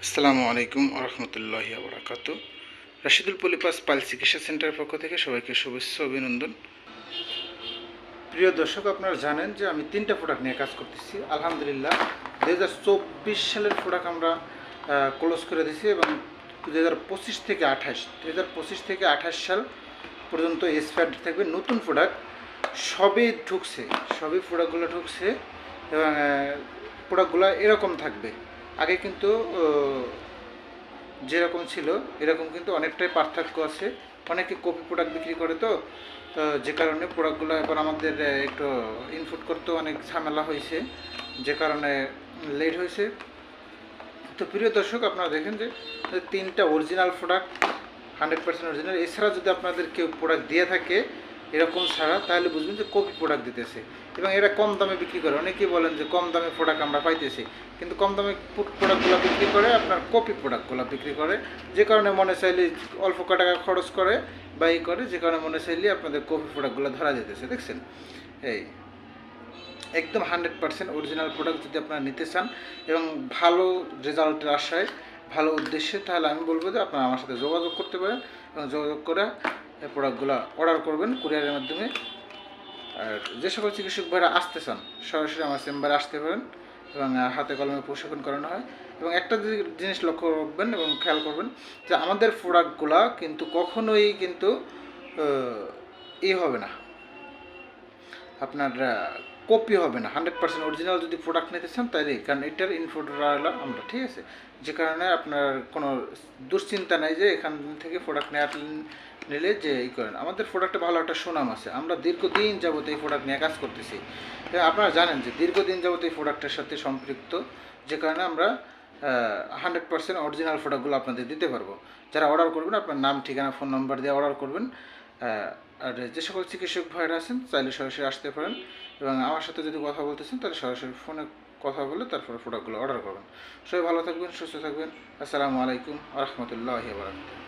আসসালামু আলাইকুম রহমতুল্লাহি আবরাকাত। রাশিদুল পলিপাস পাইল চিকিৎসা সেন্টারের পক্ষ থেকে সবাইকে শুভেচ্ছা অভিনন্দন। প্রিয় দর্শক, আপনারা জানেন যে আমি 3টা প্রোডাক্ট নিয়ে কাজ করতেছি। আলহামদুলিল্লাহ 2024 সালের প্রোডাক্ট আমরা ক্লোজ করে দিয়েছি এবং 2025 থেকে 28 সাল পর্যন্ত এক্সপায়ার থাকবে নতুন প্রোডাক্ট। সবই প্রোডাক্টগুলো ঢুকছে এবং প্রোডাক্টগুলো এরকম থাকবে। আগে কিন্তু যেরকম ছিল এরকম কিন্তু অনেকটাই পার্থক্য আছে। অনেকে কপি প্রোডাক্ট বিক্রি করে, তো যে কারণে প্রোডাক্টগুলো এবার আমাদের একটু ইনপুট করতেও অনেক ঝামেলা হয়েছে, যে কারণে লেট হয়েছে। তো প্রিয় দর্শক, আপনারা দেখেন যে 3টা অরিজিনাল প্রোডাক্ট 100% অরিজিনাল। এছাড়া যদি আপনাদের কেউ প্রোডাক্ট দিয়ে থাকে এরকম ছাড়া, তাহলে বুঝবেন যে কপি প্রোডাক্ট দিতেছে এবং এরা কম দামে বিক্রি করে। অনেকেই বলেন যে কম দামে প্রোডাক্ট আমরা পাইতেছি, কিন্তু কম দামে প্রোডাক্টগুলো বিক্রি করে আপনার কপি প্রোডাক্টগুলো বিক্রি করে, যে কারণে মনে চাইলে অল্প টাকা খরচ করে বা করে, যে কারণে মনে চাইলে আপনাদের কপি প্রোডাক্টগুলো ধরা যেতেছে। দেখছেন, এই একদম 100% অরিজিনাল প্রোডাক্ট যদি আপনারা নিতে চান এবং ভালো রেজাল্টের আশায়, ভালো উদ্দেশ্যে, তাহলে আমি বলবো যে আপনারা আমার সাথে যোগাযোগ করতে পারেন এবং যোগাযোগ করে এই প্রোডাক্টগুলো অর্ডার করবেন কুরিয়ারের মাধ্যমে। আর যে সকল চিকিৎসক ভাইরা আসতে চান সরাসরি আমার চেম্বারে আসতে পারেন এবং হাতে কলমে প্রশিক্ষণ করানো হয়। এবং একটা জিনিস লক্ষ্য রাখবেন এবং খেয়াল করবেন যে আমাদের প্রোডাক্টগুলো কিন্তু কখনোই কিন্তু হবে না, আপনার কপি হবে না। 100% অরিজিনাল যদি প্রোডাক্ট নিতে চান তাইলে, কারণ এটার ইনফোটা আমরা, ঠিক আছে, যে কারণে আপনার কোনো দুশ্চিন্তা নেই যে এখান থেকে প্রোডাক্ট নিলে যে করেন। আমাদের প্রোডাক্টে ভালো একটা সুনাম আছে, আমরা দীর্ঘদিন যাবত এই প্রোডাক্ট নিয়ে কাজ করতেছি। আপনারা জানেন যে দীর্ঘদিন যাবত এই প্রোডাক্টের সাথে সম্পৃক্ত, যে কারণে আমরা 100% অরিজিনাল প্রোডাক্টগুলো আপনাদের দিতে পারবো। যারা অর্ডার করবেন আপনার নাম, ঠিকানা, ফোন নাম্বার দিয়ে অর্ডার করবেন। আর যে সকল চিকিৎসক ভাইরা আছেন চাইলে সরাসরি আসতে পারেন এবং আমার সাথে যদি কথা বলতেছেন তাহলে সরাসরি ফোনে কথা বলে তারপরে প্রোডাক্টগুলো অর্ডার করবেন। সবাই ভালো থাকবেন, সুস্থ থাকবেন। আসসালামু আলাইকুম রহমতুল্লাহি ওয়া বারাকাতুহু।